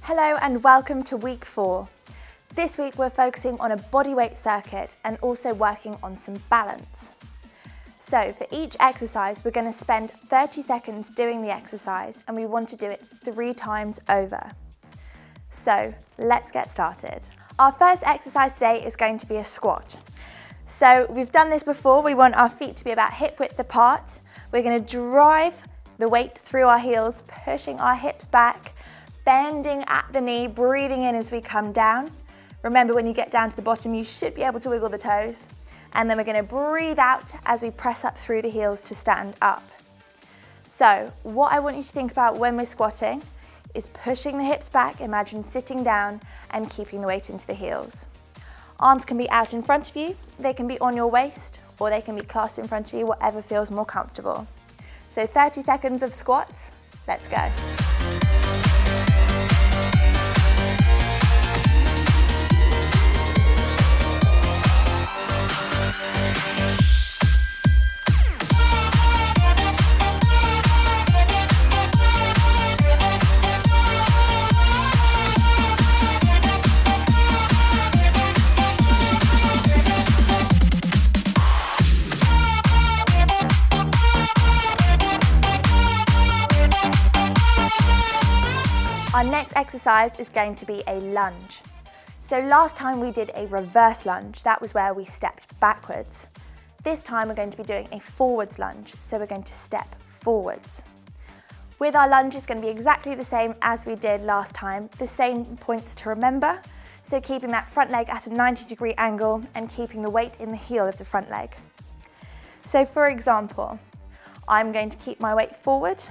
Hello and welcome to week 4. This week we're focusing on a bodyweight circuit and also working on some balance. So for each exercise we're going to spend 30 seconds doing the exercise and we want to do it 3 times over. So let's get started. Our first exercise today is going to be a squat. So we've done this before, we want our feet to be about hip width apart. We're going to drive the weight through our heels, pushing our hips back, bending at the knee, breathing in as we come down. Remember, when you get down to the bottom, you should be able to wiggle the toes. And then we're going to breathe out as we press up through the heels to stand up. So what I want you to think about when we're squatting is pushing the hips back, imagine sitting down and keeping the weight into the heels. Arms can be out in front of you, they can be on your waist, or they can be clasped in front of you, whatever feels more comfortable. So 30 seconds of squats, let's go. Our next exercise is going to be a lunge. So last time we did a reverse lunge, that was where we stepped backwards. This time we're going to be doing a forwards lunge, so we're going to step forwards. With our lunge, it's going to be exactly the same as we did last time, the same points to remember. So keeping that front leg at a 90-degree angle and keeping the weight in the heel of the front leg. So for example, I'm going to keep my weight forward.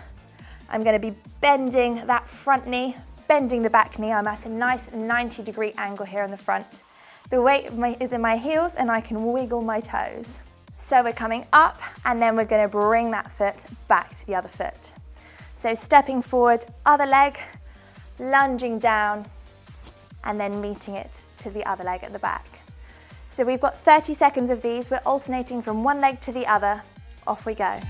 I'm going to be bending that front knee, bending the back knee. I'm at a nice 90-degree angle here in the front. The weight is in my heels and I can wiggle my toes. So we're coming up and then we're going to bring that foot back to the other foot. So stepping forward, other leg, lunging down and then meeting it to the other leg at the back. So we've got 30 seconds of these. We're alternating from one leg to the other. Off we go.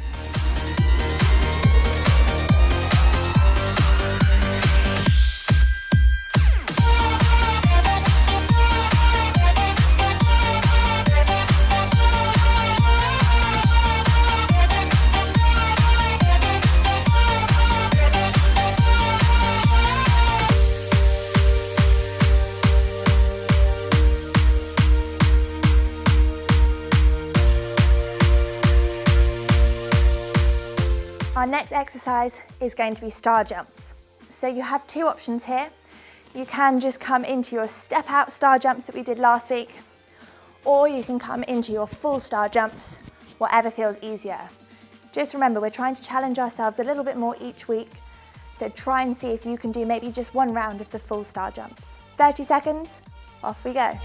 Our next exercise is going to be star jumps. So you have 2 options here. You can just come into your step out star jumps that we did last week, or you can come into your full star jumps, whatever feels easier. Just remember, we're trying to challenge ourselves a little bit more each week, so try and see if you can do maybe just 1 round of the full star jumps. 30 seconds, off we go.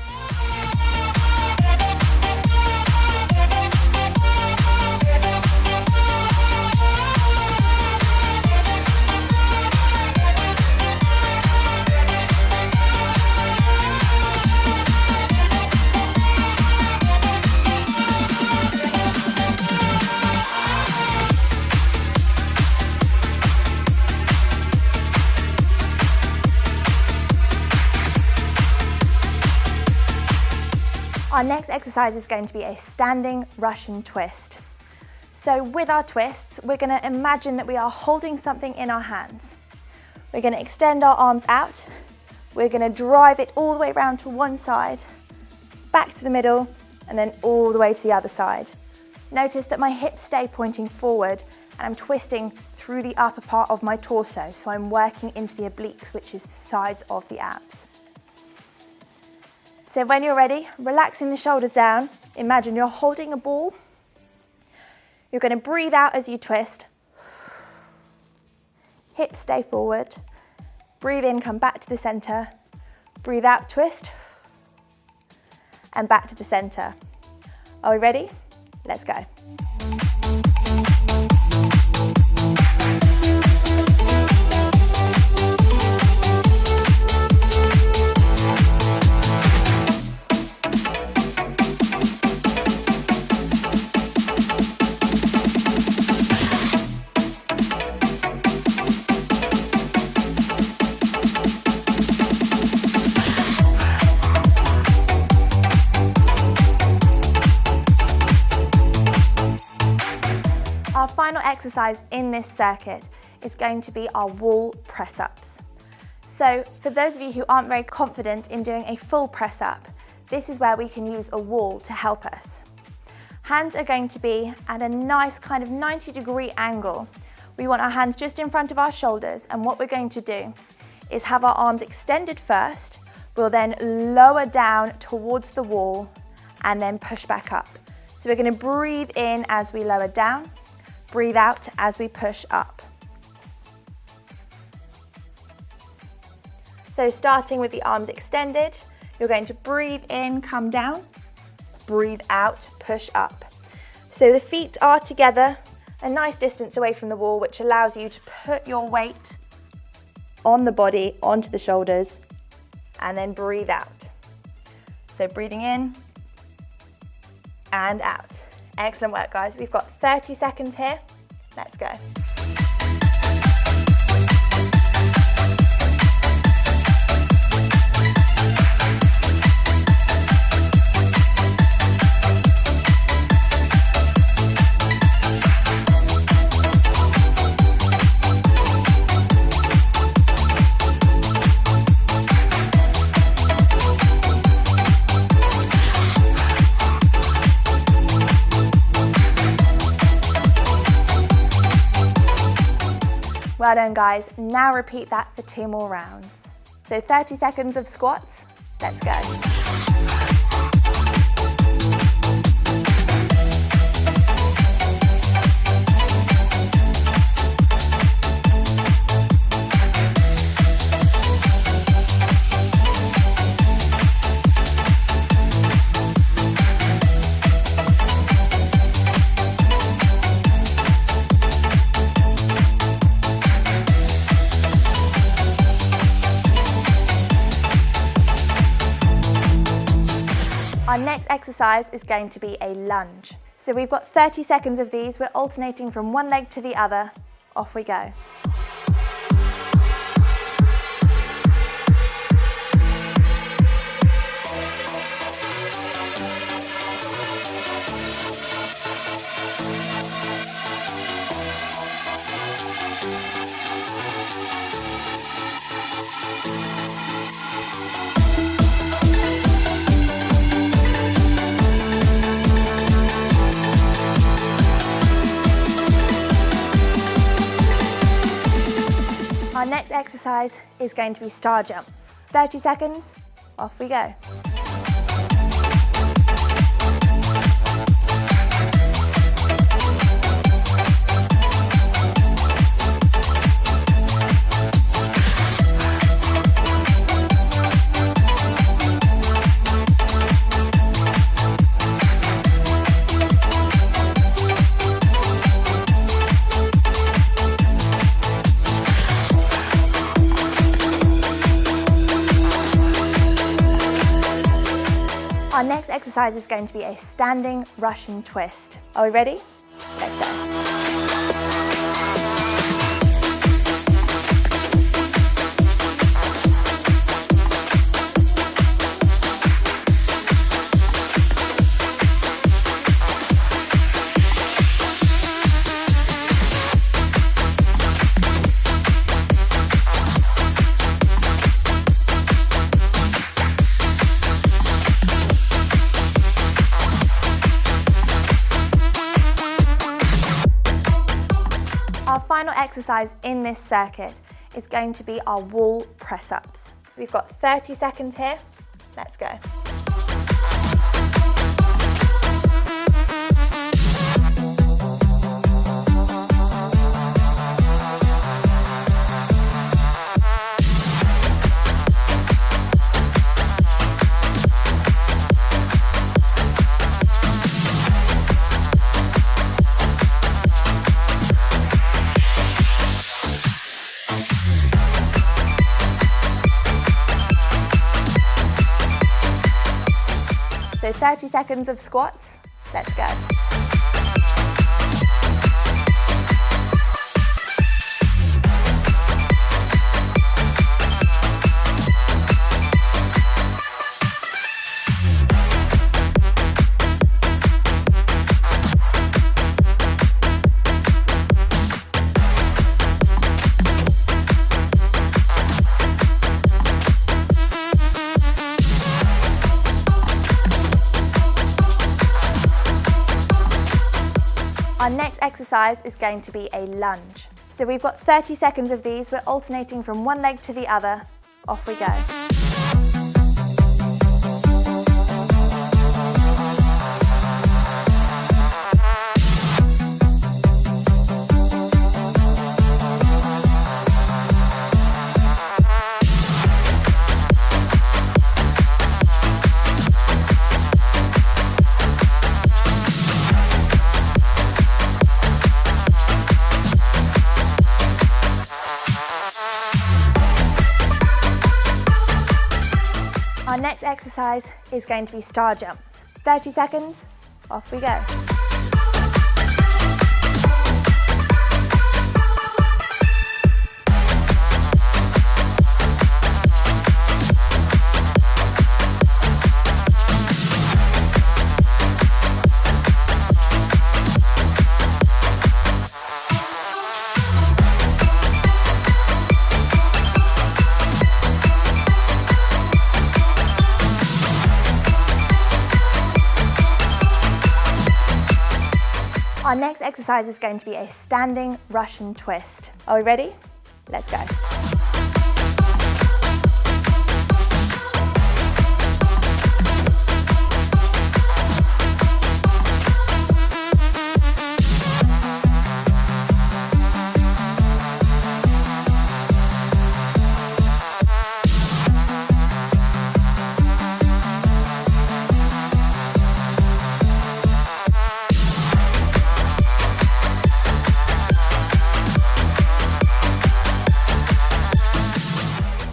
Our next exercise is going to be a standing Russian twist. So with our twists, we're going to imagine that we are holding something in our hands. We're going to extend our arms out. We're going to drive it all the way around to one side, back to the middle, and then all the way to the other side. Notice that my hips stay pointing forward and I'm twisting through the upper part of my torso. So I'm working into the obliques, which is the sides of the abs. So when you're ready, relaxing the shoulders down, imagine you're holding a ball. You're going to breathe out as you twist. Hips stay forward. Breathe in, come back to the center. Breathe out, twist. And back to the center. Are we ready? Let's go. exercise in this circuit is going to be our wall press-ups. So for those of you who aren't very confident in doing a full press-up, this is where we can use a wall to help us. Hands are going to be at a nice kind of 90-degree angle. We want our hands just in front of our shoulders, and what we're going to do is have our arms extended first. We'll then lower down towards the wall and then push back up. So we're going to breathe in as we lower down, breathe out as we push up. So starting with the arms extended, you're going to breathe in, come down, breathe out, push up. So the feet are together, a nice distance away from the wall, which allows you to put your weight on the body, onto the shoulders, and then breathe out. So breathing in and out. Excellent work, guys. We've got 30 seconds here. Let's go. Well done, guys. Now repeat that for 2 more rounds. So 30 seconds of squats. Let's go. Our next exercise is going to be a lunge. So we've got 30 seconds of these. We're alternating from one leg to the other. Off we go. Our next exercise is going to be star jumps. 30 seconds, off we go. Our next exercise is going to be a standing Russian twist. Are we ready? Let's go. Our final exercise in this circuit is going to be our wall press-ups. We've got 30 seconds here. Let's go. So 30 seconds of squats. Let's go. exercise is going to be a lunge. So we've got 30 seconds of these. We're alternating from one leg to the other. Off we go. Our next exercise is going to be star jumps. 30 seconds, off we go. Our next exercise is going to be a standing Russian twist. Are we ready? Let's go.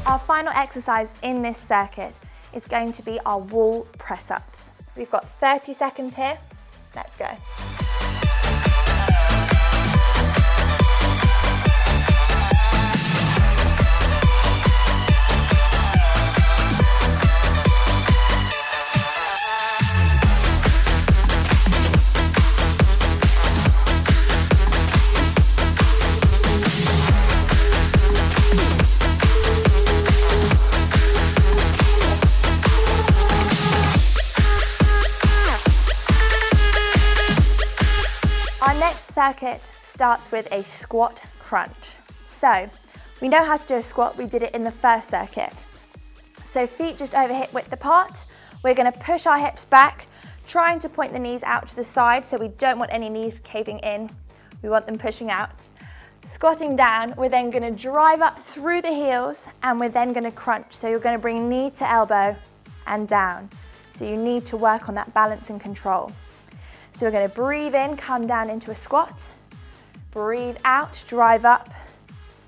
Our final exercise in this circuit is going to be our wall press-ups. We've got 30 seconds here. Let's go. Our next circuit starts with a squat crunch. So we know how to do a squat, we did it in the first circuit. So feet just over hip width apart. We're going to push our hips back, trying to point the knees out to the side, so we don't want any knees caving in. We want them pushing out. Squatting down, we're then going to drive up through the heels and we're then going to crunch. So you're going to bring knee to elbow and down. So you need to work on that balance and control. So we're going to breathe in, come down into a squat, breathe out, drive up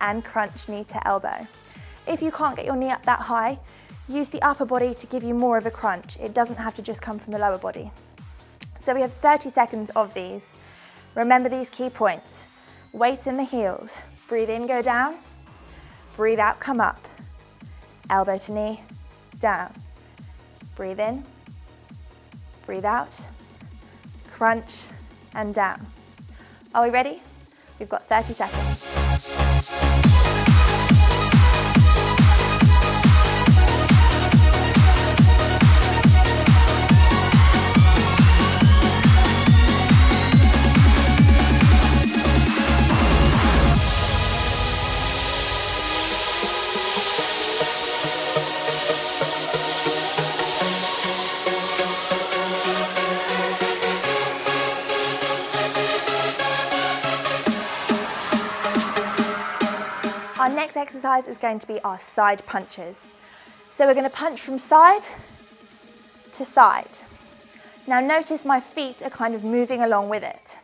and crunch knee to elbow. If you can't get your knee up that high, use the upper body to give you more of a crunch. It doesn't have to just come from the lower body. So we have 30 seconds of these. Remember these key points. Weight in the heels. Breathe in, go down. Breathe out, come up. Elbow to knee, down. Breathe in, breathe out. Crunch and down. Are we ready? We've got 30 seconds. Our next exercise is going to be our side punches. So we're going to punch from side to side. Now notice my feet are kind of moving along with it.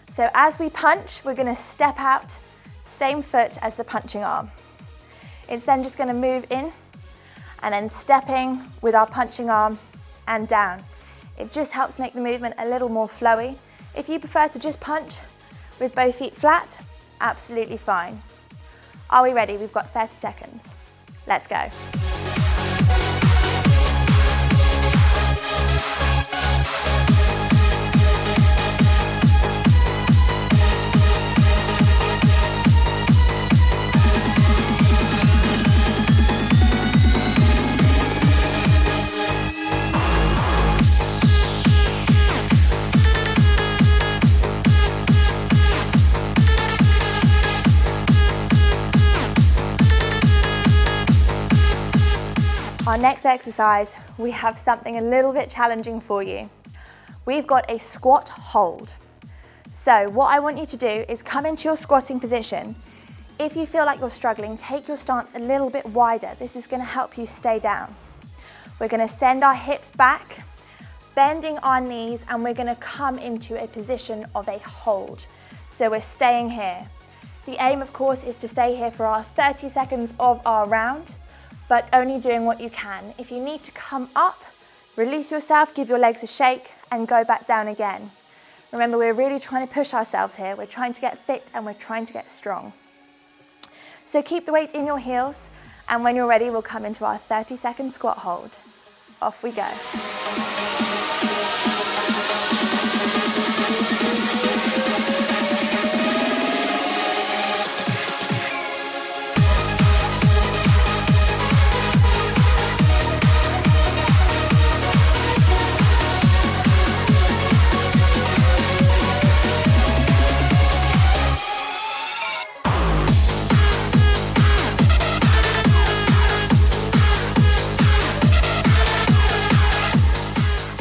So as we punch, we're going to step out, same foot as the punching arm. It's then just going to move in and then stepping with our punching arm and down. It just helps make the movement a little more flowy. If you prefer to just punch with both feet flat, absolutely fine. Are we ready? We've got 30 seconds. Let's go. Our next exercise, we have something a little bit challenging for you. We've got a squat hold. So what I want you to do is come into your squatting position. If you feel like you're struggling, take your stance a little bit wider. This is going to help you stay down. We're going to send our hips back, bending our knees, and we're going to come into a position of a hold. So we're staying here. The aim, of course, is to stay here for our 30 seconds of our round, but only doing what you can. If you need to come up, release yourself, give your legs a shake, and go back down again. Remember, we're really trying to push ourselves here. We're trying to get fit and we're trying to get strong. So keep the weight in your heels, and when you're ready, we'll come into our 30-second squat hold. Off we go.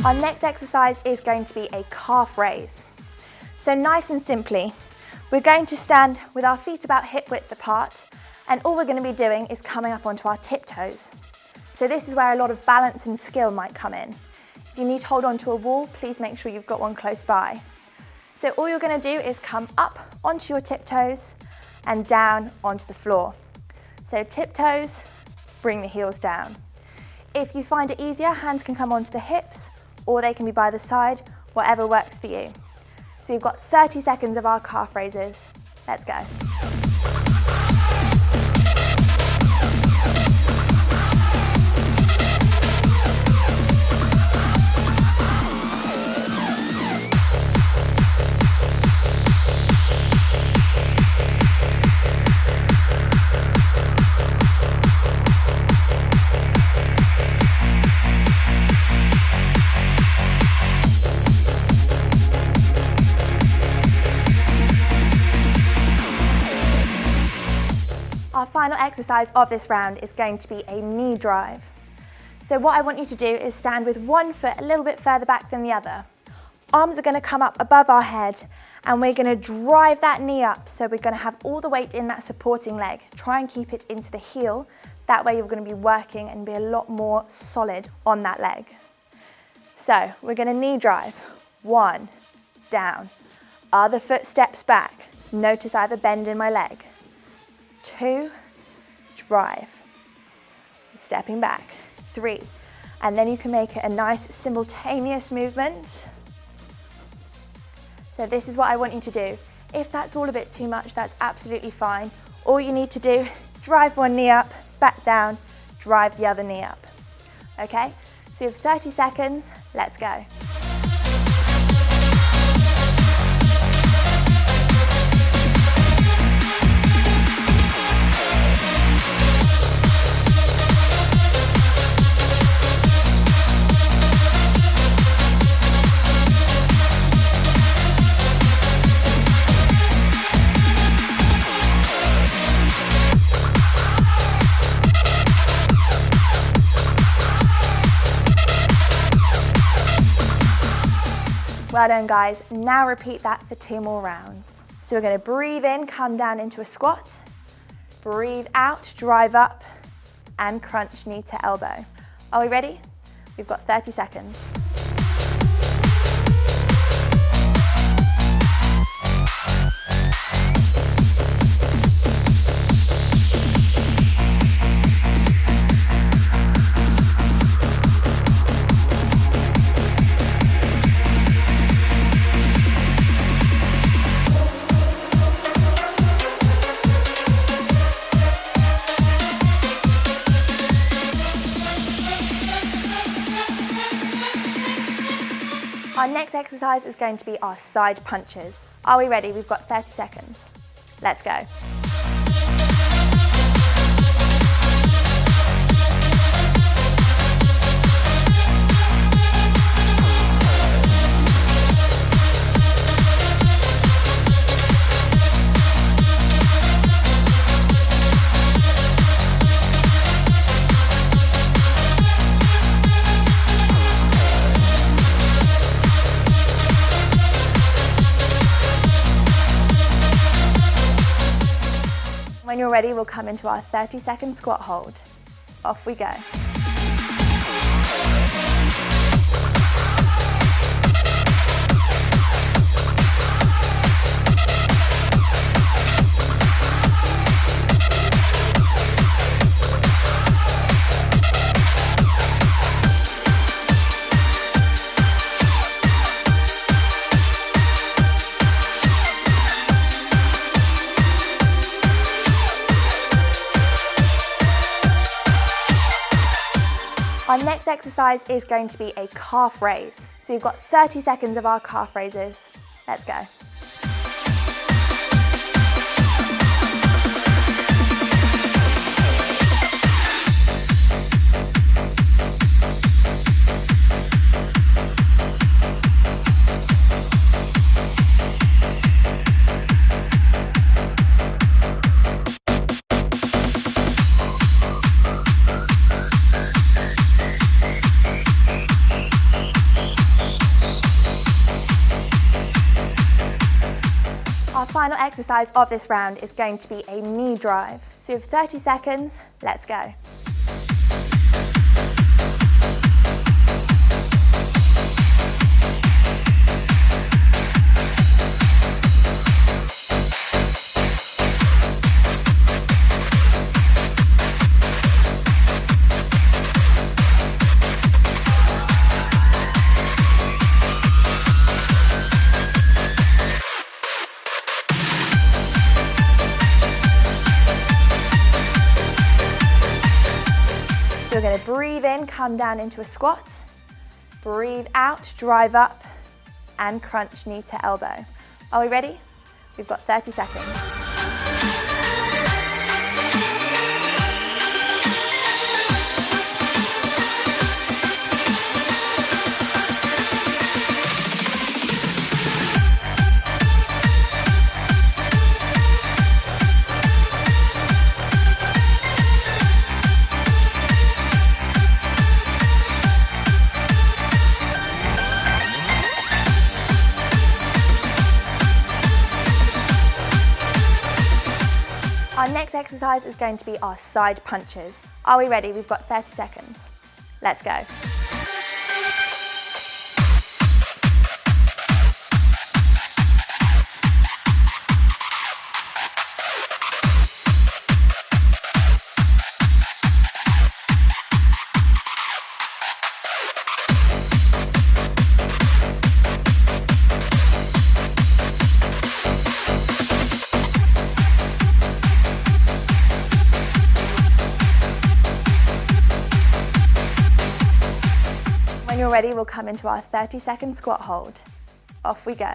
Our next exercise is going to be a calf raise. So nice and simply, we're going to stand with our feet about hip width apart, and all we're going to be doing is coming up onto our tiptoes. So this is where a lot of balance and skill might come in. If you need to hold onto a wall, please make sure you've got one close by. So all you're going to do is come up onto your tiptoes and down onto the floor. So tiptoes, bring the heels down. If you find it easier, hands can come onto the hips, or they can be by the side, whatever works for you. So we've got 30 seconds of our calf raises. Let's go. Our final exercise of this round is going to be a knee drive. So what I want you to do is stand with one foot a little bit further back than the other. Arms are going to come up above our head, and we're going to drive that knee up. So we're going to have all the weight in that supporting leg. Try and keep it into the heel. That way you're going to be working and be a lot more solid on that leg. So we're going to knee drive. 1, down. Other foot steps back. Notice I have a bend in my leg. 2, drive, stepping back, 3, and then you can make it a nice simultaneous movement. So this is what I want you to do. If that's all a bit too much, that's absolutely fine. All you need to do, drive one knee up, back down, drive the other knee up. Okay, so you have 30 seconds, let's go. Well done, guys. Now repeat that for 2 more rounds. So we're going to breathe in, come down into a squat, breathe out, drive up, and crunch knee to elbow. Are we ready? We've got 30 seconds. Our next exercise is going to be our side punches. Are we ready? We've got 30 seconds. Let's go. you're ready, we'll come into our 30-second squat hold. Off we go. Our next exercise is going to be a calf raise. So we've got 30 seconds of our calf raises. Let's go. Our final exercise of this round is going to be a knee drive. So we have 30 seconds, let's go. So we're going to breathe in, come down into a squat, breathe out, drive up, and crunch knee to elbow. Are we ready? We've got 30 seconds. Our next exercise is going to be our side punches. Are we ready? We've got 30 seconds. Let's go. When you're ready, we'll come into our 30-second squat hold. Off we go.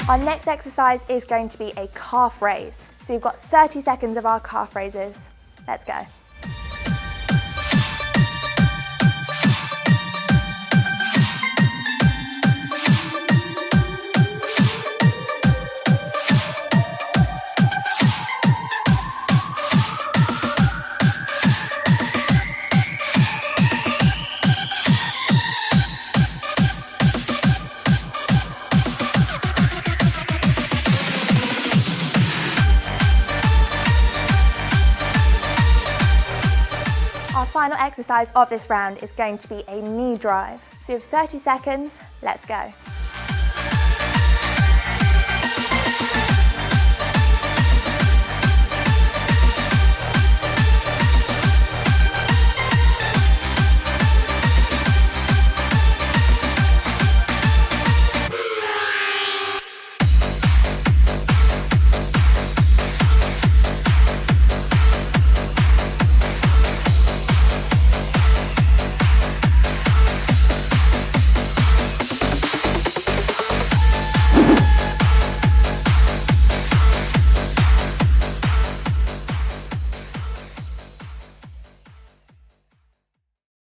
Our next exercise is going to be a calf raise. So we've got 30 seconds of our calf raises. Let's go. Our final exercise of this round is going to be a knee drive. So you have 30 seconds, let's go.